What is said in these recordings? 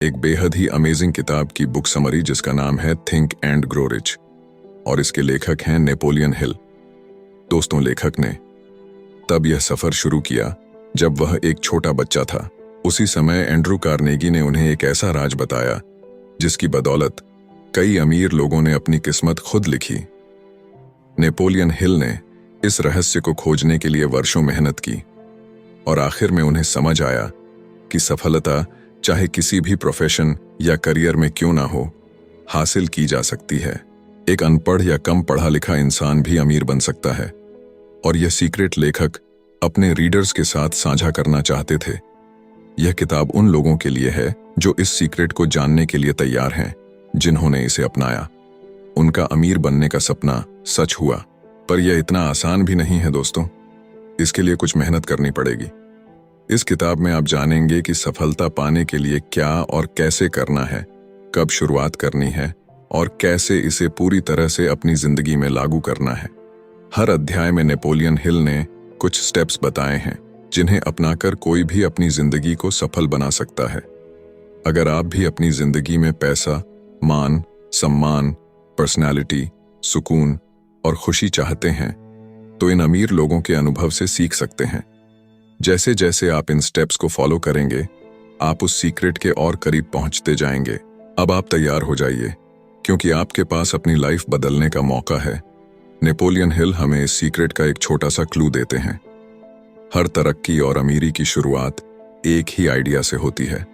एक बेहद ही अमेजिंग किताब की बुक समरी जिसका नाम है थिंक एंड ग्रो रिच, और इसके लेखक हैं नेपोलियन हिल। दोस्तों, लेखक ने तब यह सफर शुरू किया जब वह एक छोटा बच्चा था। उसी समय एंड्रू कार्नेगी ने उन्हें एक ऐसा राज बताया जिसकी बदौलत कई अमीर लोगों ने अपनी किस्मत खुद लिखी। नेपोलियन हिल ने इस रहस्य को खोजने के लिए वर्षों मेहनत की और आखिर में उन्हें समझ आया कि सफलता चाहे किसी भी प्रोफेशन या करियर में क्यों ना हो, हासिल की जा सकती है। एक अनपढ़ या कम पढ़ा लिखा इंसान भी अमीर बन सकता है, और यह सीक्रेट लेखक अपने रीडर्स के साथ साझा करना चाहते थे। यह किताब उन लोगों के लिए है जो इस सीक्रेट को जानने के लिए तैयार हैं, जिन्होंने इसे अपनाया। उनका अमीर बनने का सपना सच हुआ। पर यह इतना आसान भी नहीं है दोस्तों, इसके लिए कुछ मेहनत करनी पड़ेगी। इस किताब में आप जानेंगे कि सफलता पाने के लिए क्या और कैसे करना है, कब शुरुआत करनी है और कैसे इसे पूरी तरह से अपनी जिंदगी में लागू करना है। हर अध्याय में नेपोलियन हिल ने कुछ स्टेप्स बताए हैं जिन्हें अपनाकर कोई भी अपनी जिंदगी को सफल बना सकता है। अगर आप भी अपनी जिंदगी में पैसा, मान, सम्मान, पर्सनैलिटी, सुकून और खुशी चाहते हैं, तो इन अमीर लोगों के अनुभव से सीख सकते हैं। जैसे जैसे आप इन स्टेप्स को फॉलो करेंगे, आप उस सीक्रेट के और करीब पहुंचते जाएंगे। अब आप तैयार हो जाइए, क्योंकि आपके पास अपनी लाइफ बदलने का मौका है। नेपोलियन हिल हमें इस सीक्रेट का एक छोटा सा क्लू देते हैं। हर तरक्की और अमीरी की शुरुआत एक ही आइडिया से होती है,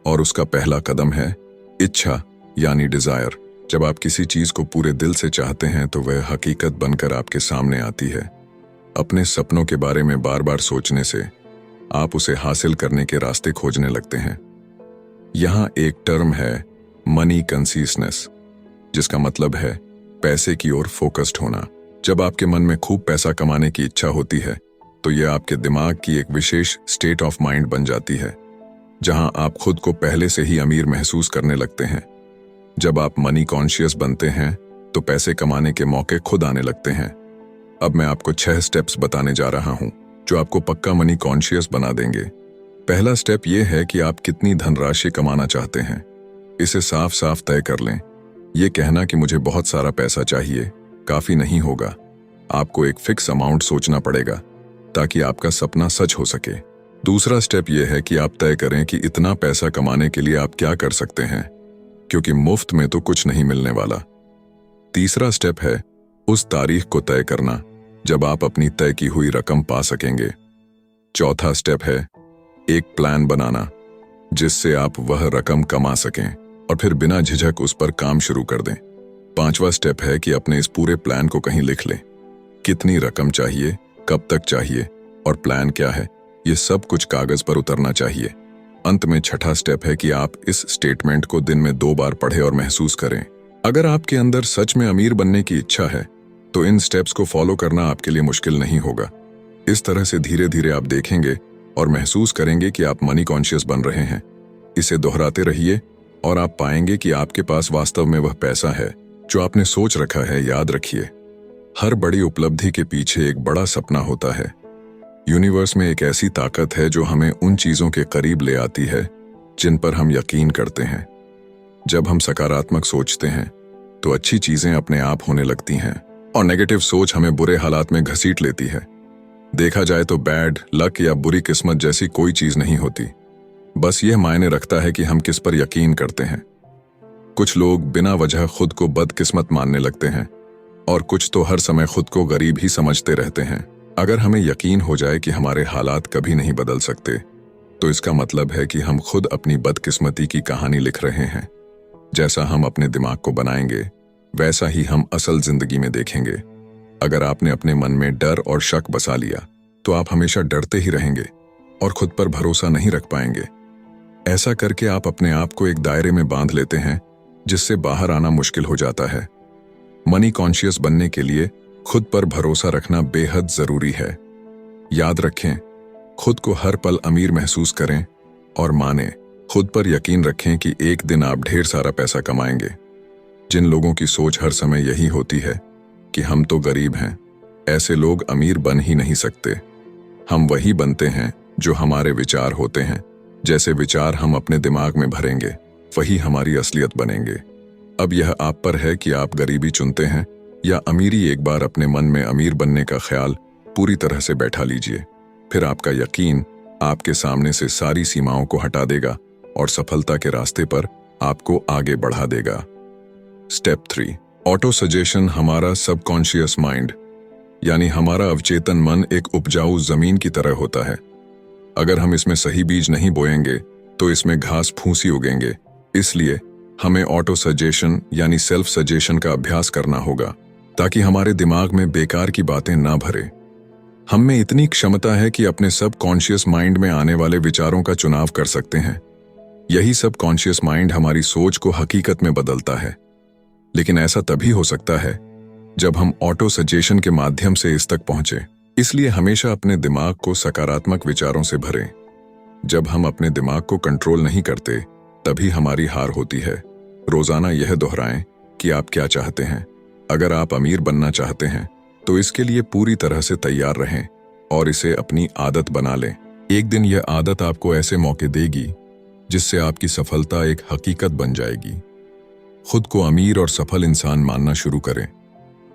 और उसका पहला कदम है इच्छा, यानी डिजायर। जब आप किसी चीज को पूरे दिल से चाहते हैं तो वह हकीकत बनकर आपके सामने आती है। अपने सपनों के बारे में बार बार सोचने से आप उसे हासिल करने के रास्ते खोजने लगते हैं। यहाँ एक टर्म है मनी कंसिस्टेंस, जिसका मतलब है पैसे की ओर फोकस्ड होना। जब आपके मन में खूब पैसा कमाने की इच्छा होती है, तो यह आपके दिमाग की एक विशेष स्टेट ऑफ माइंड बन जाती है, जहां आप खुद को पहले से ही अमीर महसूस करने लगते हैं। जब आप मनी कॉन्शियस बनते हैं, तो पैसे कमाने के मौके खुद आने लगते हैं। अब मैं आपको 6 स्टेप्स बताने जा रहा हूं जो आपको पक्का मनी कॉन्शियस बना देंगे। पहला स्टेप यह है कि आप कितनी धनराशि कमाना चाहते हैं। इसे साफ साफ तय कर लें। यह कहना कि मुझे बहुत सारा पैसा चाहिए काफी नहीं होगा। आपको एक फिक्स अमाउंट सोचना पड़ेगा ताकि आपका सपना सच हो सके। दूसरा स्टेप यह है कि आप तय करें कि इतना पैसा कमाने के लिए आप क्या कर सकते हैं, क्योंकि मुफ्त में तो कुछ नहीं मिलने वाला। तीसरा स्टेप है उस तारीख को तय करना जब आप अपनी तय की हुई रकम पा सकेंगे। चौथा स्टेप है एक प्लान बनाना जिससे आप वह रकम कमा सकें और फिर बिना झिझक उस पर काम शुरू कर दें। पांचवा स्टेप है कि अपने इस पूरे प्लान को कहीं लिख लें। कितनी रकम चाहिए, कब तक चाहिए और प्लान क्या है, ये सब कुछ कागज पर उतरना चाहिए। अंत में छठा स्टेप है कि आप इस स्टेटमेंट को दिन में 2 बार पढ़ें और महसूस करें। अगर आपके अंदर सच में अमीर बनने की इच्छा है, तो इन स्टेप्स को फॉलो करना आपके लिए मुश्किल नहीं होगा। इस तरह से धीरे धीरे आप देखेंगे और महसूस करेंगे कि आप मनी कॉन्शियस बन रहे हैं। इसे दोहराते रहिए और आप पाएंगे कि आपके पास वास्तव में वह पैसा है जो आपने सोच रखा है। याद रखिए, हर बड़ी उपलब्धि के पीछे एक बड़ा सपना होता है। यूनिवर्स में एक ऐसी ताकत है जो हमें उन चीजों के करीब ले आती है जिन पर हम यकीन करते हैं। जब हम सकारात्मक सोचते हैं तो अच्छी चीजें अपने आप होने लगती हैं, और नेगेटिव सोच हमें बुरे हालात में घसीट लेती है। देखा जाए तो बैड लक या बुरी किस्मत जैसी कोई चीज नहीं होती, बस यह मायने रखता है कि हम किस पर यकीन करते हैं। कुछ लोग बिना वजह खुद को बदकिस्मत मानने लगते हैं, और कुछ तो हर समय खुद को गरीब ही समझते रहते हैं। अगर हमें यकीन हो जाए कि हमारे हालात कभी नहीं बदल सकते, तो इसका मतलब है कि हम खुद अपनी बदकिस्मती की कहानी लिख रहे हैं। जैसा हम अपने दिमाग को बनाएंगे, वैसा ही हम असल जिंदगी में देखेंगे। अगर आपने अपने मन में डर और शक बसा लिया, तो आप हमेशा डरते ही रहेंगे और खुद पर भरोसा नहीं रख पाएंगे। ऐसा करके आप अपने आप को एक दायरे में बांध लेते हैं जिससे बाहर आना मुश्किल हो जाता है। मनी कॉन्शियस बनने के लिए खुद पर भरोसा रखना बेहद जरूरी है। याद रखें, खुद को हर पल अमीर महसूस करें और माने, खुद पर यकीन रखें कि एक दिन आप ढेर सारा पैसा कमाएंगे। जिन लोगों की सोच हर समय यही होती है कि हम तो गरीब हैं, ऐसे लोग अमीर बन ही नहीं सकते। हम वही बनते हैं जो हमारे विचार होते हैं। जैसे विचार हम अपने दिमाग में भरेंगे, वही हमारी असलियत बनेंगे। अब यह आप पर है कि आप गरीबी चुनते हैं या अमीरी। एक बार अपने मन में अमीर बनने का ख्याल पूरी तरह से बैठा लीजिए, फिर आपका यकीन आपके सामने से सारी सीमाओं को हटा देगा और सफलता के रास्ते पर आपको आगे बढ़ा देगा। Step 3, auto suggestion. हमारा सबकॉन्शियस माइंड यानी हमारा अवचेतन मन एक उपजाऊ जमीन की तरह होता है। अगर हम इसमें सही बीज नहीं बोएंगे तो इसमें घास फूसी उगेंगे। इसलिए हमें ऑटो सजेशन यानी सेल्फ सजेशन का अभ्यास करना होगा ताकि हमारे दिमाग में बेकार की बातें ना भरे। हम में इतनी क्षमता है कि अपने सबकॉन्शियस माइंड में आने वाले विचारों का चुनाव कर सकते हैं। यही सबकॉन्शियस माइंड हमारी सोच को हकीकत में बदलता है। लेकिन ऐसा तभी हो सकता है जब हम ऑटो सजेशन के माध्यम से इस तक पहुंचे। इसलिए हमेशा अपने दिमाग को सकारात्मक विचारों से भरें। जब हम अपने दिमाग को कंट्रोल नहीं करते तभी हमारी हार होती है। रोजाना यह दोहराएं कि आप क्या चाहते हैं। अगर आप अमीर बनना चाहते हैं तो इसके लिए पूरी तरह से तैयार रहें और इसे अपनी आदत बना लें। एक दिन यह आदत आपको ऐसे मौके देगी जिससे आपकी सफलता एक हकीकत बन जाएगी। खुद को अमीर और सफल इंसान मानना शुरू करें।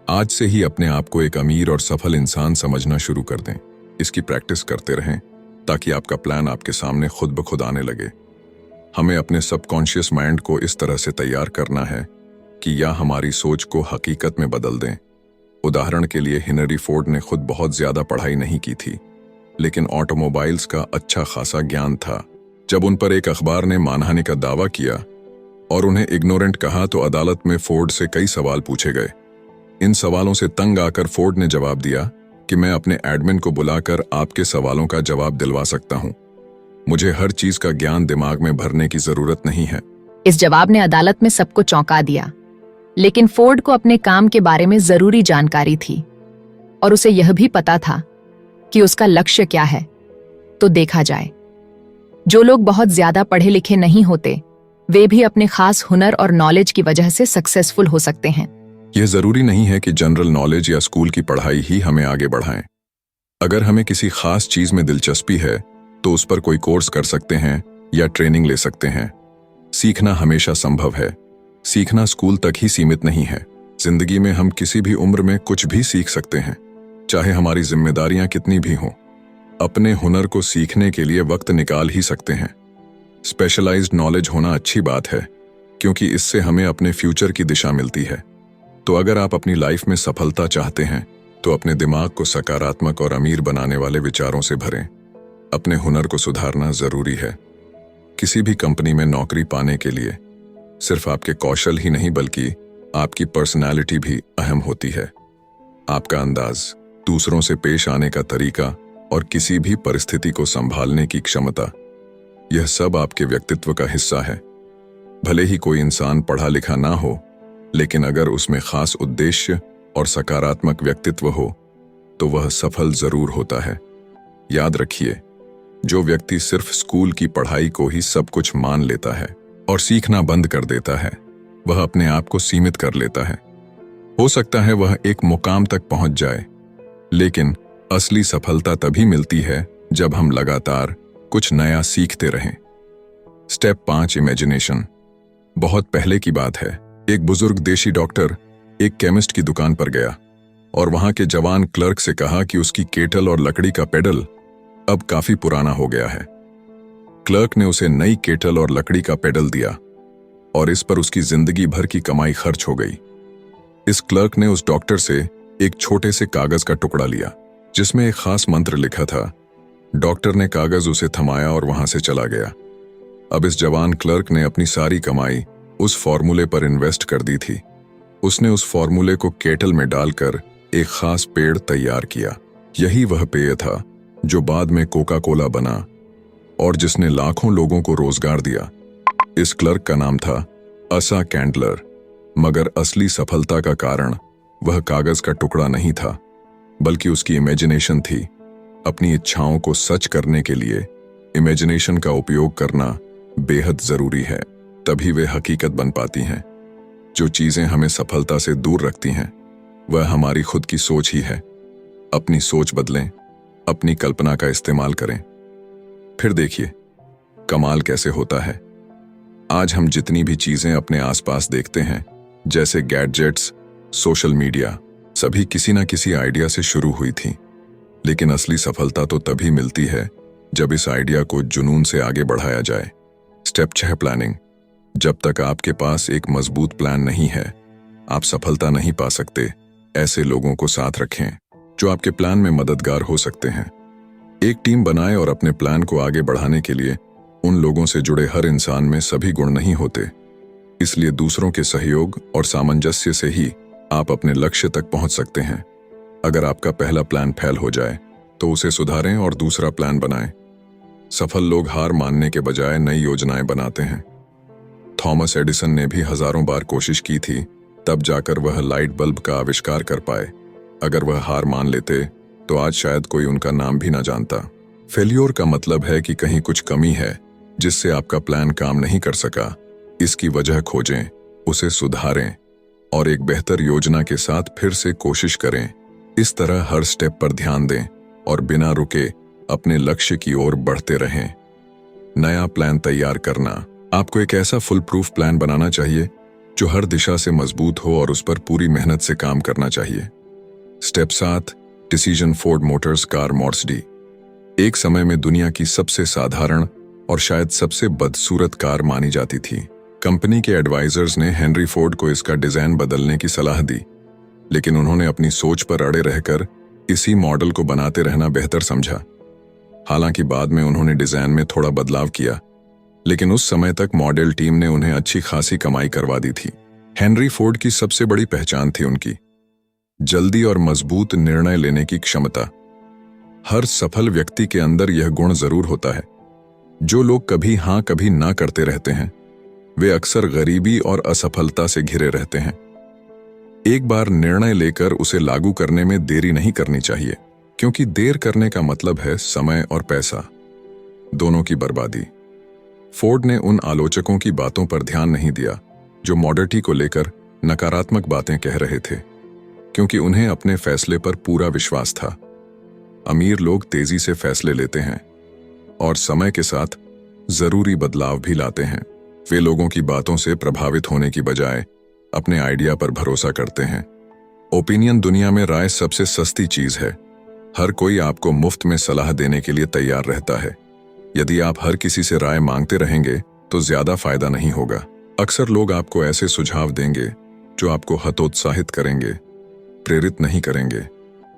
आज से ही अपने आप को एक अमीर और सफल इंसान समझना शुरू कर दें। इसकी प्रैक्टिस करते रहें ताकि आपका प्लान आपके सामने खुद ब खुद आने लगे। हमें अपने सबकॉन्शियस माइंड को इस तरह से तैयार करना है कि यह हमारी सोच को हकीकत में बदल दें। उदाहरण के लिए हेनरी फोर्ड ने खुद बहुत ज्यादा पढ़ाई नहीं की थी, लेकिन ऑटोमोबाइल्स का अच्छा खासा ज्ञान था। जब उन पर एक अखबार ने मानहानि का दावा किया और उन्हें इग्नोरेंट कहा तो अदालत में फोर्ड से कई सवाल पूछे गए। इन सवालों से तंग आकर फोर्ड ने जवाब दिया कि मैं अपने एडमिन को बुलाकर आपके सवालों का जवाब दिलवा सकता हूं। मुझे हर चीज का ज्ञान दिमाग में भरने की जरूरत नहीं है। इस जवाब ने अदालत में सबको चौंका दिया, लेकिन फोर्ड को अपने काम के बारे में जरूरी जानकारी थी और उसे यह भी पता था कि उसका लक्ष्य क्या है। तो देखा जाए, जो लोग बहुत ज्यादा पढ़े लिखे नहीं होते वे भी अपने खास हुनर और नॉलेज की वजह से सक्सेसफुल हो सकते हैं। यह जरूरी नहीं है कि जनरल नॉलेज या स्कूल की पढ़ाई ही हमें आगे बढ़ाएं। अगर हमें किसी खास चीज में दिलचस्पी है तो उस पर कोई कोर्स कर सकते हैं या ट्रेनिंग ले सकते हैं। सीखना हमेशा संभव है। सीखना स्कूल तक ही सीमित नहीं है। जिंदगी में हम किसी भी उम्र में कुछ भी सीख सकते हैं, चाहे हमारी जिम्मेदारियां कितनी भी हों। अपने हुनर को सीखने के लिए वक्त निकाल ही सकते हैं। स्पेशलाइज्ड नॉलेज होना अच्छी बात है क्योंकि इससे हमें अपने फ्यूचर की दिशा मिलती है। तो अगर आप अपनी लाइफ में सफलता चाहते हैं तो अपने दिमाग को सकारात्मक और अमीर बनाने वाले विचारों से भरें। अपने हुनर को सुधारना जरूरी है। किसी भी कंपनी में नौकरी पाने के लिए सिर्फ आपके कौशल ही नहीं बल्कि आपकी पर्सनैलिटी भी अहम होती है। आपका अंदाज, दूसरों से पेश आने का तरीका और किसी भी परिस्थिति को संभालने की क्षमता, यह सब आपके व्यक्तित्व का हिस्सा है। भले ही कोई इंसान पढ़ा लिखा ना हो, लेकिन अगर उसमें खास उद्देश्य और सकारात्मक व्यक्तित्व हो तो वह सफल जरूर होता है। याद रखिए, जो व्यक्ति सिर्फ स्कूल की पढ़ाई को ही सब कुछ मान लेता है और सीखना बंद कर देता है, वह अपने आप को सीमित कर लेता है। हो सकता है वह एक मुकाम तक पहुंच जाए, लेकिन असली सफलता तभी मिलती है जब हम लगातार कुछ नया सीखते रहें। Step 5, imagination. बहुत पहले की बात है। एक बुजुर्ग देशी डॉक्टर एक केमिस्ट की दुकान पर गया और वहां के जवान क्लर्क से कहा कि उसकी केटल और लकड़ी का पेडल अब काफी पुराना हो गया है। क्लर्क ने उसे नई केटल और लकड़ी का पेडल दिया और इस पर उसकी जिंदगी भर की कमाई खर्च हो गई। इस क्लर्क ने उस डॉक्टर से एक छोटे से कागज का टुकड़ा लिया जिसमें एक खास मंत्र लिखा था। डॉक्टर ने कागज उसे थमाया और वहां से चला गया। अब इस जवान क्लर्क ने अपनी सारी कमाई उस फॉर्मूले पर इन्वेस्ट कर दी थी। उसने उस फॉर्मूले को केटल में डालकर एक खास पेड़ तैयार किया। यही वह पेय था जो बाद में कोका कोला बना और जिसने लाखों लोगों को रोजगार दिया। इस क्लर्क का नाम था असा कैंडलर, मगर असली सफलता का कारण वह कागज का टुकड़ा नहीं था, बल्कि उसकी इमेजिनेशन थी। अपनी इच्छाओं को सच करने के लिए इमेजिनेशन का उपयोग करना बेहद जरूरी है, तभी वे हकीकत बन पाती हैं। जो चीजें हमें सफलता से दूर रखती हैं वह हमारी खुद की सोच ही है। अपनी सोच बदलें, अपनी कल्पना का इस्तेमाल करें, फिर देखिए कमाल कैसे होता है। आज हम जितनी भी चीजें अपने आसपास देखते हैं, जैसे गैजेट्स, सोशल मीडिया, सभी किसी ना किसी आइडिया से शुरू हुई थी। लेकिन असली सफलता तो तभी मिलती है जब इस आइडिया को जुनून से आगे बढ़ाया जाए। Step 6, planning. जब तक आपके पास एक मजबूत प्लान नहीं है, आप सफलता नहीं पा सकते। ऐसे लोगों को साथ रखें जो आपके प्लान में मददगार हो सकते हैं। एक टीम बनाएं और अपने प्लान को आगे बढ़ाने के लिए उन लोगों से जुड़े हर इंसान में सभी गुण नहीं होते। इसलिए दूसरों के सहयोग और सामंजस्य से ही आप अपने लक्ष्य तक पहुंच सकते हैं। अगर आपका पहला प्लान फेल हो जाए तो उसे सुधारें और दूसरा प्लान बनाएं। सफल लोग हार मानने के बजाय नई योजनाएं बनाते हैं। थॉमस एडिसन ने भी हजारों बार कोशिश की थी, तब जाकर वह लाइट बल्ब का आविष्कार कर पाए। अगर वह हार मान लेते तो आज शायद कोई उनका नाम भी ना जानता। फेल्योर का मतलब है कि कहीं कुछ कमी है जिससे आपका प्लान काम नहीं कर सका। इसकी वजह खोजें, उसे सुधारें और एक बेहतर योजना के साथ फिर से कोशिश करें। इस तरह हर स्टेप पर ध्यान दें और बिना रुके अपने लक्ष्य की ओर बढ़ते रहें। नया प्लान तैयार करना। आपको एक ऐसा फुल प्रूफ प्लान बनाना चाहिए जो हर दिशा से मजबूत हो और उस पर पूरी मेहनत से काम करना चाहिए। Step 7, decision. Ford Motors car model D एक समय में दुनिया की सबसे साधारण और शायद सबसे बदसूरत कार मानी जाती थी। कंपनी के एडवाइजर्स ने हेनरी फोर्ड को इसका डिजाइन बदलने की सलाह दी, लेकिन उन्होंने अपनी सोच पर अड़े रहकर इसी मॉडल को बनाते रहना बेहतर समझा। हालांकि बाद में उन्होंने डिजाइन में थोड़ा बदलाव किया, लेकिन उस समय तक मॉडल टीम ने उन्हें अच्छी खासी कमाई करवा दी थी। हेनरी फोर्ड की सबसे बड़ी पहचान थी उनकी जल्दी और मजबूत निर्णय लेने की क्षमता। हर सफल व्यक्ति के अंदर यह गुण जरूर होता है। जो लोग कभी हां कभी ना करते रहते हैं, वे अक्सर गरीबी और असफलता से घिरे रहते हैं। एक बार निर्णय लेकर उसे लागू करने में देरी नहीं करनी चाहिए, क्योंकि देर करने का मतलब है समय और पैसा दोनों की बर्बादी। फोर्ड ने उन आलोचकों की बातों पर ध्यान नहीं दिया जो मॉडल टी को लेकर नकारात्मक बातें कह रहे थे, क्योंकि उन्हें अपने फैसले पर पूरा विश्वास था। अमीर लोग तेजी से फैसले लेते हैं और समय के साथ जरूरी बदलाव भी लाते हैं। वे लोगों की बातों से प्रभावित होने की बजाय अपने आइडिया पर भरोसा करते हैं। ओपिनियन दुनिया में राय सबसे सस्ती चीज है। हर कोई आपको मुफ्त में सलाह देने के लिए तैयार रहता है। यदि आप हर किसी से राय मांगते रहेंगे तो ज्यादा फायदा नहीं होगा। अक्सर लोग आपको ऐसे सुझाव देंगे जो आपको हतोत्साहित करेंगे, प्रेरित नहीं करेंगे।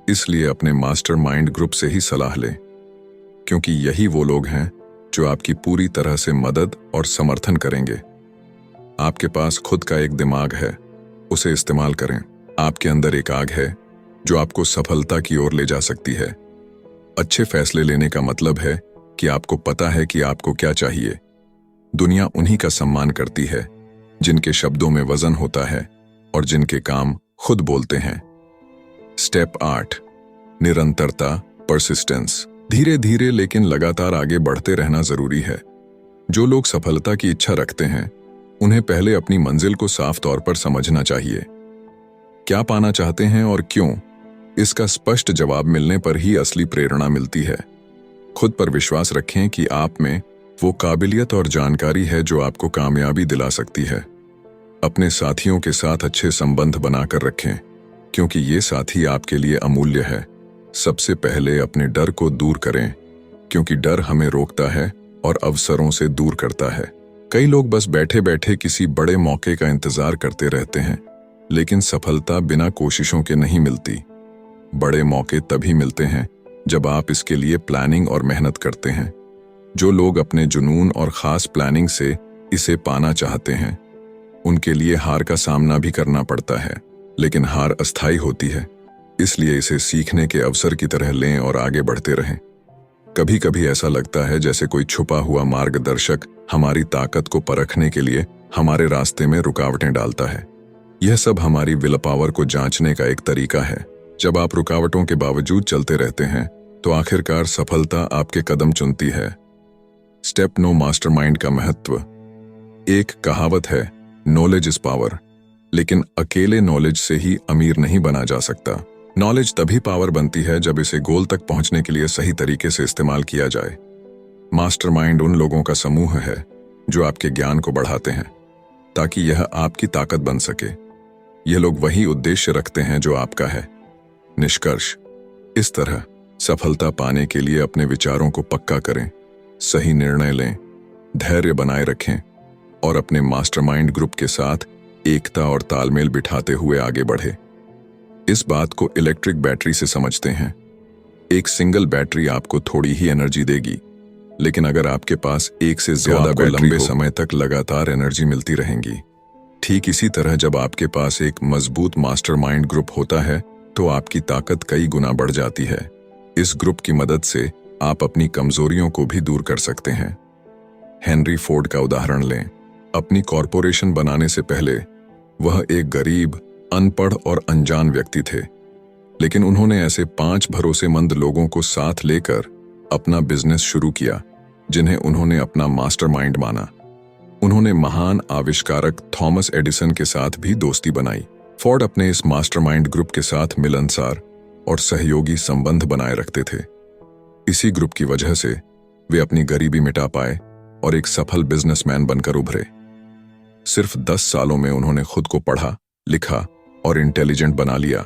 इसलिए अपने मास्टरमाइंड ग्रुप से ही सलाह लें, क्योंकि यही वो लोग हैं जो आपकी पूरी तरह से मदद और समर्थन करेंगे। आपके पास खुद का एक दिमाग है, उसे इस्तेमाल करें। आपके अंदर एक आग है जो आपको सफलता की ओर ले जा सकती है। अच्छे फैसले लेने का मतलब है कि आपको पता है कि आपको क्या चाहिए। दुनिया उन्हीं का सम्मान करती है जिनके शब्दों में वजन होता है और जिनके काम खुद बोलते हैं। स्टेप 8, निरंतरता, परसिस्टेंस। धीरे धीरे लेकिन लगातार आगे बढ़ते रहना जरूरी है। जो लोग सफलता की इच्छा रखते हैं, उन्हें पहले अपनी मंजिल को साफ तौर पर समझना चाहिए। क्या पाना चाहते हैं और क्यों, इसका स्पष्ट जवाब मिलने पर ही असली प्रेरणा मिलती है। खुद पर विश्वास रखें कि आप में वो काबिलियत और जानकारी है जो आपको कामयाबी दिला सकती है। अपने साथियों के साथ अच्छे संबंध बनाकर रखें, क्योंकि ये साथी आपके लिए अमूल्य है। सबसे पहले अपने डर को दूर करें, क्योंकि डर हमें रोकता है और अवसरों से दूर करता है। कई लोग बस बैठे बैठे किसी बड़े मौके का इंतजार करते रहते हैं, लेकिन सफलता बिना कोशिशों के नहीं मिलती। बड़े मौके तभी मिलते हैं जब आप इसके लिए प्लानिंग और मेहनत करते हैं। जो लोग अपने जुनून और खास प्लानिंग से इसे पाना चाहते हैं, उनके लिए हार का सामना भी करना पड़ता है, लेकिन हार अस्थायी होती है। इसलिए इसे सीखने के अवसर की तरह लें और आगे बढ़ते रहें। कभी कभी ऐसा लगता है जैसे कोई छुपा हुआ मार्गदर्शक हमारी ताकत को परखने के लिए हमारे रास्ते में रुकावटें डालता है। यह सब हमारी विल पावर को जांचने का एक तरीका है। जब आप रुकावटों के बावजूद चलते रहते हैं तो आखिरकार सफलता आपके कदम चुनती है। स्टेप 9, मास्टरमाइंड का महत्व। एक कहावत है, नॉलेज इज पावर, लेकिन अकेले नॉलेज से ही अमीर नहीं बना जा सकता। नॉलेज तभी पावर बनती है जब इसे गोल तक पहुंचने के लिए सही तरीके से इस्तेमाल किया जाए। मास्टरमाइंड उन लोगों का समूह है जो आपके ज्ञान को बढ़ाते हैं ताकि यह आपकी ताकत बन सके। यह लोग वही उद्देश्य रखते हैं जो आपका है। निष्कर्ष, इस तरह सफलता पाने के लिए अपने विचारों को पक्का करें, सही निर्णय लें, धैर्य बनाए रखें और अपने मास्टरमाइंड ग्रुप के साथ एकता और तालमेल बिठाते हुए आगे बढ़े। इस बात को इलेक्ट्रिक बैटरी से समझते हैं। एक सिंगल बैटरी आपको थोड़ी ही एनर्जी देगी, लेकिन अगर आपके पास एक से ज्यादा बैटरी लंबे समय तक लगातार एनर्जी मिलती रहेंगी। ठीक इसी तरह जब आपके पास एक मजबूत मास्टरमाइंड ग्रुप होता है तो आपकी ताकत कई गुना बढ़ जाती है। इस ग्रुप की मदद से आप अपनी कमजोरियों को भी दूर कर सकते हैं। हेनरी फोर्ड का उदाहरण लें। अपनी कॉरपोरेशन बनाने से पहले वह एक गरीब, अनपढ़ और अनजान व्यक्ति थे, लेकिन उन्होंने ऐसे 5 भरोसेमंद लोगों को साथ लेकर अपना बिजनेस शुरू किया जिन्हें उन्होंने अपना मास्टरमाइंड माना। उन्होंने महान आविष्कारक थॉमस एडिसन के साथ भी दोस्ती बनाई। फोर्ड अपने इस मास्टरमाइंड ग्रुप के साथ मिलनसार और सहयोगी संबंध बनाए रखते थे। इसी ग्रुप की वजह से वे अपनी गरीबी मिटा पाए और एक सफल बिजनेसमैन बनकर उभरे। सिर्फ 10 सालों में उन्होंने खुद को पढ़ा, लिखा और इंटेलिजेंट बना लिया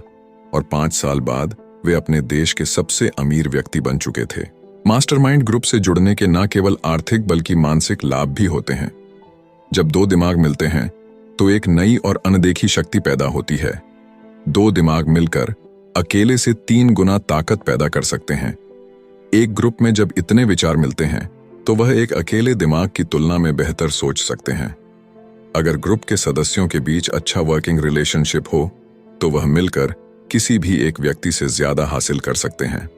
और 5 साल बाद वे अपने देश के सबसे अमीर व्यक्ति बन चुके थे। मास्टरमाइंड ग्रुप से जुड़ने के न केवल आर्थिक बल्कि मानसिक लाभ भी होते हैं। जब 2 दिमाग मिलते हैं तो एक नई और अनदेखी शक्ति पैदा होती है। 2 दिमाग मिलकर अकेले से 3 गुना ताकत पैदा कर सकते हैं। एक ग्रुप में जब इतने विचार मिलते हैं तो वह एक अकेले दिमाग की तुलना में बेहतर सोच सकते हैं। अगर ग्रुप के सदस्यों के बीच अच्छा वर्किंग रिलेशनशिप हो तो वह मिलकर किसी भी एक व्यक्ति से ज्यादा हासिल कर सकते हैं।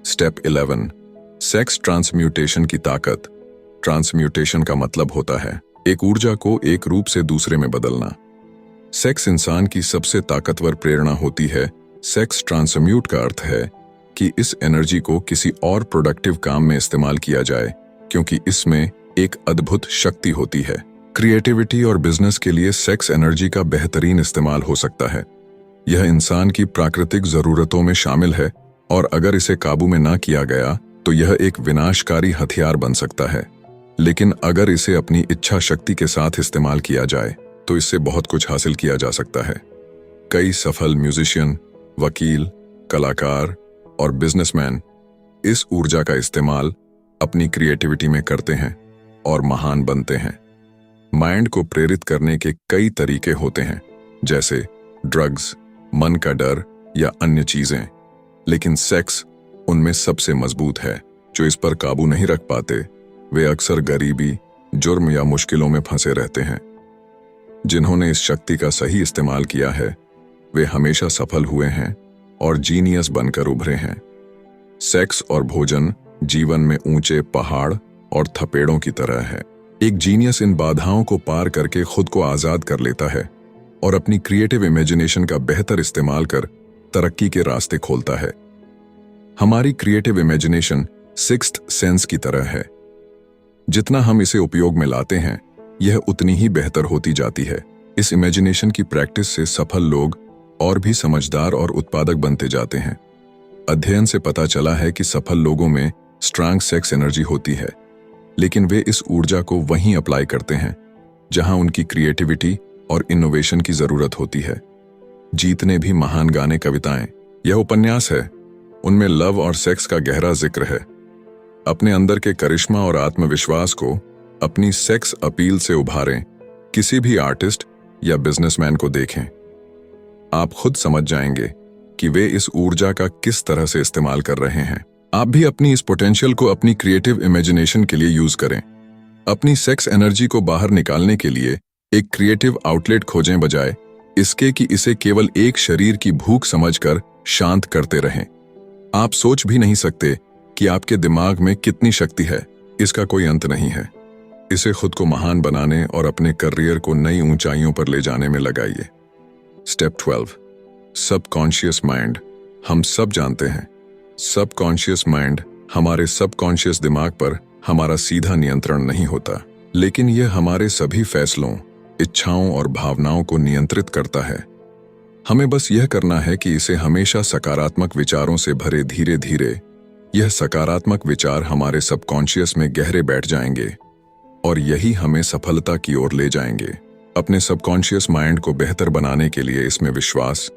स्टेप 11, सेक्स ट्रांसम्यूटेशन की ताकत। ट्रांसम्यूटेशन का मतलब होता है एक ऊर्जा को एक रूप से दूसरे में बदलना। सेक्स इंसान की सबसे ताकतवर प्रेरणा होती है। सेक्स ट्रांसम्यूट का अर्थ है कि इस एनर्जी को किसी और प्रोडक्टिव काम में इस्तेमाल किया जाए, क्योंकि इसमें एक अद्भुत शक्ति होती है। क्रिएटिविटी और बिजनेस के लिए सेक्स एनर्जी का बेहतरीन इस्तेमाल हो सकता है। यह इंसान की प्राकृतिक जरूरतों में शामिल है और अगर इसे काबू में ना किया गया तो यह एक विनाशकारी हथियार बन सकता है। लेकिन अगर इसे अपनी इच्छा शक्ति के साथ इस्तेमाल किया जाए तो इससे बहुत कुछ हासिल किया जा सकता है। कई सफल म्यूजिशियन, वकील, कलाकार और बिजनेसमैन इस ऊर्जा का इस्तेमाल अपनी क्रिएटिविटी में करते हैं और महान बनते हैं। माइंड को प्रेरित करने के कई तरीके होते हैं, जैसे ड्रग्स, मन का डर या अन्य चीजें, लेकिन सेक्स उनमें सबसे मजबूत है। जो इस पर काबू नहीं रख पाते वे अक्सर गरीबी, जुर्म या मुश्किलों में फंसे रहते हैं। जिन्होंने इस शक्ति का सही इस्तेमाल किया है वे हमेशा सफल हुए हैं और जीनियस बनकर उभरे हैं। सेक्स और भोजन जीवन में ऊंचे पहाड़ और थपेड़ों की तरह है। एक जीनियस इन बाधाओं को पार करके खुद को आजाद कर लेता है और अपनी क्रिएटिव इमेजिनेशन का बेहतर इस्तेमाल कर तरक्की के रास्ते खोलता है। हमारी क्रिएटिव इमेजिनेशन सिक्स्थ सेंस की तरह है। जितना हम इसे उपयोग में लाते हैं यह उतनी ही बेहतर होती जाती है। इस इमेजिनेशन की प्रैक्टिस से सफल लोग और भी समझदार और उत्पादक बनते जाते हैं। अध्ययन से पता चला है कि सफल लोगों में स्ट्रांग सेक्स एनर्जी होती है, लेकिन वे इस ऊर्जा को वहीं अप्लाई करते हैं जहां उनकी क्रिएटिविटी और इनोवेशन की जरूरत होती है। जीतने भी महान गाने, कविताएं यह उपन्यास है, उनमें लव और सेक्स का गहरा जिक्र है। अपने अंदर के करिश्मा और आत्मविश्वास को अपनी सेक्स अपील से उभारें। किसी भी आर्टिस्ट या बिजनेसमैन को देखें, आप खुद समझ जाएंगे कि वे इस ऊर्जा का किस तरह से इस्तेमाल कर रहे हैं। आप भी अपनी इस पोटेंशियल को अपनी क्रिएटिव इमेजिनेशन के लिए यूज करें। अपनी सेक्स एनर्जी को बाहर निकालने के लिए एक क्रिएटिव आउटलेट खोजें, बजाय इसके कि इसे केवल एक शरीर की भूख समझकर शांत करते रहें। आप सोच भी नहीं सकते कि आपके दिमाग में कितनी शक्ति है। इसका कोई अंत नहीं है। इसे खुद को महान बनाने और अपने करियर को नई ऊंचाइयों पर ले जाने में लगाइए। Step 12, subconscious mind. हम सब जानते हैं सबकॉन्शियस माइंड हमारे सबकॉन्शियस दिमाग पर हमारा सीधा नियंत्रण नहीं होता, लेकिन यह हमारे सभी फैसलों, इच्छाओं और भावनाओं को नियंत्रित करता है। हमें बस यह करना है कि इसे हमेशा सकारात्मक विचारों से भरे। धीरे धीरे यह सकारात्मक विचार हमारे सबकॉन्शियस में गहरे बैठ जाएंगे और यही हमें सफलता की ओर ले जाएंगे। अपने सबकॉन्शियस माइंड को बेहतर बनाने के लिए इसमें विश्वास,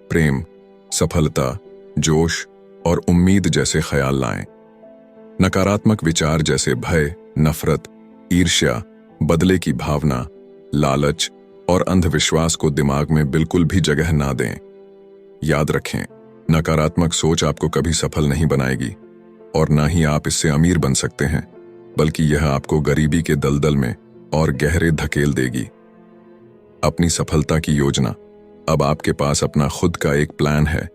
प्रेम, सफलता, जोश और उम्मीद जैसे ख्याल लाएं। नकारात्मक विचार जैसे भय, नफरत, ईर्ष्या, बदले की भावना, लालच और अंधविश्वास को दिमाग में बिल्कुल भी जगह ना दें। याद रखें, नकारात्मक सोच आपको कभी सफल नहीं बनाएगी और ना ही आप इससे अमीर बन सकते हैं, बल्कि यह आपको गरीबी के दलदल में और गहरे धकेल देगी। अपनी सफलता की योजना। अब आपके पास अपना खुद का एक प्लान है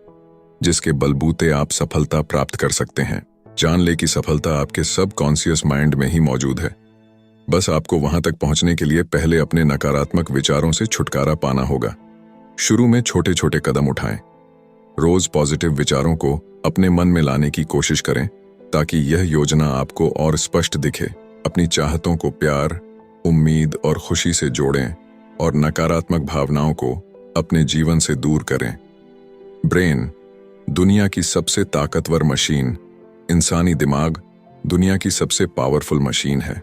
जिसके बलबूते आप सफलता प्राप्त कर सकते हैं। जान ले कि सफलता आपके सबकॉन्शियस माइंड में ही मौजूद है। बस आपको वहां तक पहुंचने के लिए पहले अपने नकारात्मक विचारों से छुटकारा पाना होगा। शुरू में छोटे छोटे कदम उठाएं। रोज पॉजिटिव विचारों को अपने मन में लाने की कोशिश करें ताकि यह योजना आपको और स्पष्ट दिखे। अपनी चाहतों को प्यार, उम्मीद और खुशी से जोड़ें और नकारात्मक भावनाओं को अपने जीवन से दूर करें। ब्रेन, दुनिया की सबसे ताकतवर मशीन। इंसानी दिमाग दुनिया की सबसे पावरफुल मशीन है।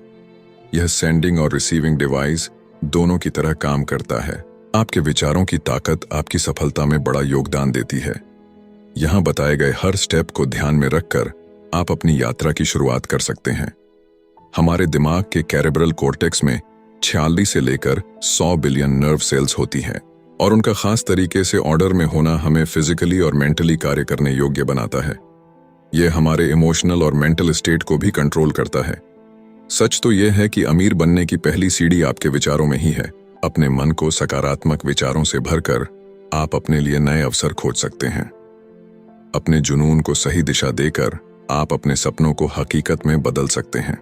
यह सेंडिंग और रिसीविंग डिवाइस दोनों की तरह काम करता है। आपके विचारों की ताकत आपकी सफलता में बड़ा योगदान देती है। यहां बताए गए हर स्टेप को ध्यान में रखकर आप अपनी यात्रा की शुरुआत कर सकते हैं। हमारे दिमाग के कैरेब्रल कॉर्टेक्स में 46 से लेकर 100 बिलियन नर्व सेल्स होती हैं और उनका खास तरीके से ऑर्डर में होना हमें फिजिकली और मेंटली कार्य करने योग्य बनाता है। यह हमारे इमोशनल और मेंटल स्टेट को भी कंट्रोल करता है। सच तो यह है कि अमीर बनने की पहली सीढ़ी आपके विचारों में ही है। अपने मन को सकारात्मक विचारों से भरकर आप अपने लिए नए अवसर खोज सकते हैं। अपने जुनून को सही दिशा देकर आप अपने सपनों को हकीकत में बदल सकते हैं।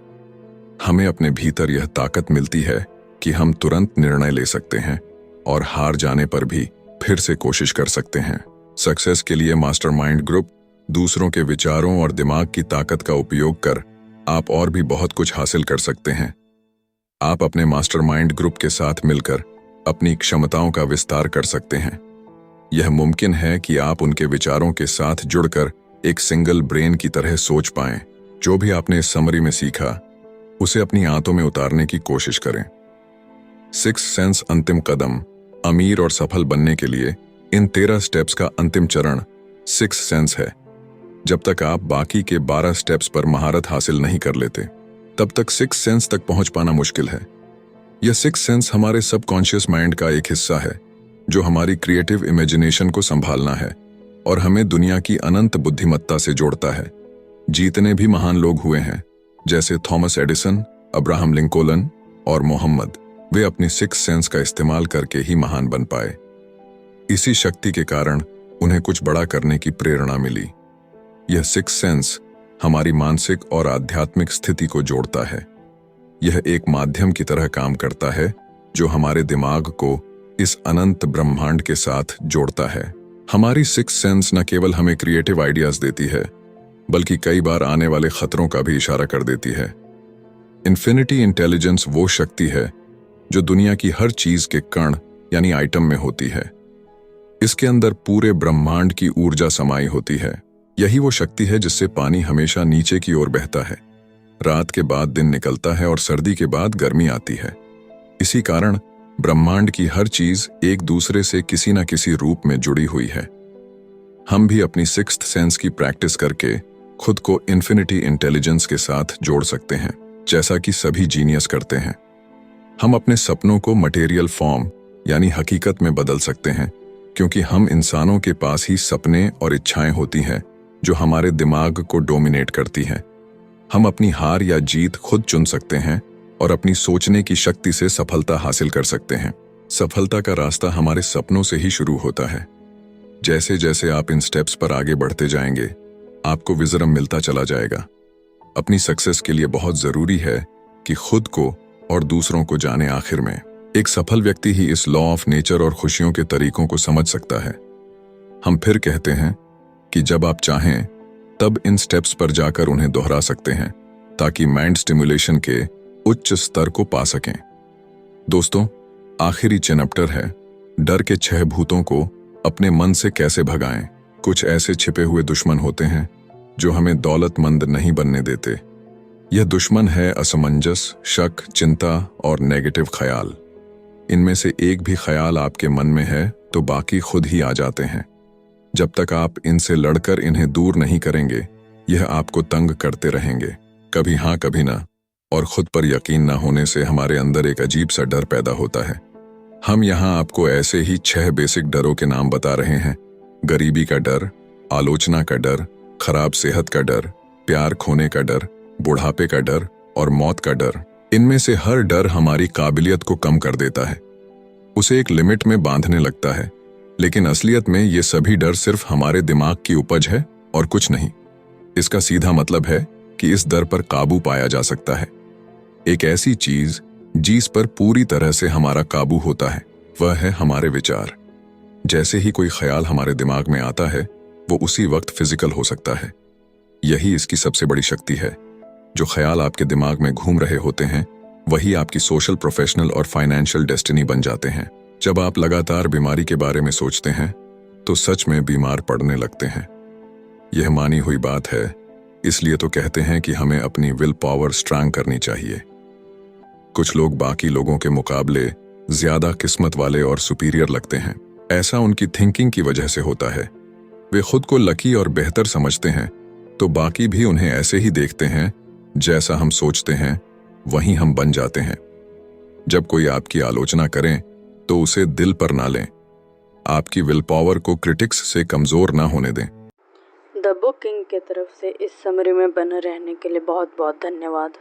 हमें अपने भीतर यह ताकत मिलती है कि हम तुरंत निर्णय ले सकते हैं और हार जाने पर भी फिर से कोशिश कर सकते हैं। सक्सेस के लिए मास्टरमाइंड ग्रुप दूसरों के विचारों और दिमाग की ताकत का उपयोग कर आप और भी बहुत कुछ हासिल कर सकते हैं। आप अपने मास्टरमाइंड ग्रुप के साथ मिलकर अपनी क्षमताओं का विस्तार कर सकते हैं। यह मुमकिन है कि आप उनके विचारों के साथ जुड़कर एक सिंगल ब्रेन की तरह सोच पाएं। जो भी आपने इस समरी में सीखा उसे अपनी आंतों में उतारने की कोशिश करें। सिक्स्थ सेंस अंतिम कदम। अमीर और सफल बनने के लिए इन 13 स्टेप्स का अंतिम चरण सिक्स्थ सेंस है। जब तक आप बाकी के 12 स्टेप्स पर महारत हासिल नहीं कर लेते तब तक सिक्स्थ सेंस तक पहुंच पाना मुश्किल है। यह सिक्स्थ सेंस हमारे सबकॉन्शियस माइंड का एक हिस्सा है जो हमारी क्रिएटिव इमेजिनेशन को संभालना है और हमें दुनिया की अनंत बुद्धिमत्ता से जोड़ता है। जितने भी महान लोग हुए हैं जैसे थॉमस एडिसन, अब्राहम लिंकोलन और मोहम्मद, वे अपनी सिक्स्थ सेंस का इस्तेमाल करके ही महान बन पाए। इसी शक्ति के कारण उन्हें कुछ बड़ा करने की प्रेरणा मिली। यह सिक्स्थ सेंस हमारी मानसिक और आध्यात्मिक स्थिति को जोड़ता है। यह एक माध्यम की तरह काम करता है जो हमारे दिमाग को इस अनंत ब्रह्मांड के साथ जोड़ता है। हमारी सिक्स्थ सेंस न केवल हमें क्रिएटिव आइडियाज देती है बल्कि कई बार आने वाले खतरों का भी इशारा कर देती है। इन्फिनिटी इंटेलिजेंस वो शक्ति है जो दुनिया की हर चीज के कण यानी आइटम में होती है। इसके अंदर पूरे ब्रह्मांड की ऊर्जा समाई होती है। यही वो शक्ति है जिससे पानी हमेशा नीचे की ओर बहता है, रात के बाद दिन निकलता है और सर्दी के बाद गर्मी आती है। इसी कारण ब्रह्मांड की हर चीज एक दूसरे से किसी न किसी रूप में जुड़ी हुई है। हम भी अपनी सिक्स्थ सेंस की प्रैक्टिस करके खुद को इन्फिनिटी इंटेलिजेंस के साथ जोड़ सकते हैं, जैसा कि सभी जीनियस करते हैं। हम अपने सपनों को मटेरियल फॉर्म यानी हकीकत में बदल सकते हैं, क्योंकि हम इंसानों के पास ही सपने और इच्छाएं होती हैं जो हमारे दिमाग को डोमिनेट करती हैं। हम अपनी हार या जीत खुद चुन सकते हैं और अपनी सोचने की शक्ति से सफलता हासिल कर सकते हैं। सफलता का रास्ता हमारे सपनों से ही शुरू होता है। जैसे जैसे आप इन स्टेप्स पर आगे बढ़ते जाएंगे, आपको विजडम मिलता चला जाएगा। अपनी सक्सेस के लिए बहुत जरूरी है कि खुद को और दूसरों को जाने। आखिर में एक सफल व्यक्ति ही इस लॉ ऑफ नेचर और खुशियों के तरीकों को समझ सकता है। हम फिर कहते हैं कि जब आप चाहें तब इन स्टेप्स पर जाकर उन्हें दोहरा सकते हैं ताकि माइंड स्टिमुलेशन के उच्च स्तर को पा सकें। दोस्तों, आखिरी चैप्टर है डर के 6 भूतों को अपने मन से कैसे भगाएं। कुछ ऐसे छिपे हुए दुश्मन होते हैं जो हमें दौलतमंद नहीं बनने देते। यह दुश्मन है असमंजस, शक, चिंता और नेगेटिव ख्याल। इनमें से एक भी ख्याल आपके मन में है तो बाकी खुद ही आ जाते हैं। जब तक आप इनसे लड़कर इन्हें दूर नहीं करेंगे, यह आपको तंग करते रहेंगे, कभी हाँ कभी ना। और खुद पर यकीन ना होने से हमारे अंदर एक अजीब सा डर पैदा होता है। हम यहाँ आपको ऐसे ही 6 बेसिक डरों के नाम बता रहे हैं। गरीबी का डर, आलोचना का डर, खराब सेहत का डर, प्यार खोने का डर, बुढ़ापे का डर और मौत का डर। इनमें से हर डर हमारी काबिलियत को कम कर देता है, उसे एक लिमिट में बांधने लगता है। लेकिन असलियत में ये सभी डर सिर्फ हमारे दिमाग की उपज है और कुछ नहीं। इसका सीधा मतलब है कि इस डर पर काबू पाया जा सकता है। एक ऐसी चीज जिस पर पूरी तरह से हमारा काबू होता है, वह है हमारे विचार। जैसे ही कोई ख्याल हमारे दिमाग में आता है, वो उसी वक्त फिजिकल हो सकता है। यही इसकी सबसे बड़ी शक्ति है। जो ख्याल आपके दिमाग में घूम रहे होते हैं, वही आपकी सोशल, प्रोफेशनल और फाइनेंशियल डेस्टिनी बन जाते हैं। जब आप लगातार बीमारी के बारे में सोचते हैं, तो सच में बीमार पड़ने लगते हैं। यह मानी हुई बात है, इसलिए तो कहते हैं कि हमें अपनी विल पावर स्ट्रांग करनी चाहिए। कुछ लोग बाकी लोगों के मुकाबले ज्यादा किस्मत वाले और सुपीरियर लगते हैं। ऐसा उनकी थिंकिंग की वजह से होता है। वे खुद को लकी और बेहतर समझते हैं, तो बाकी भी उन्हें ऐसे ही देखते हैं। जैसा हम सोचते हैं वहीं हम बन जाते हैं। जब कोई आपकी आलोचना करें तो उसे दिल पर ना लें। आपकी विल पावर को क्रिटिक्स से कमजोर ना होने दें। द बुक किंग की तरफ से इस समरी में बने रहने के लिए बहुत बहुत धन्यवाद।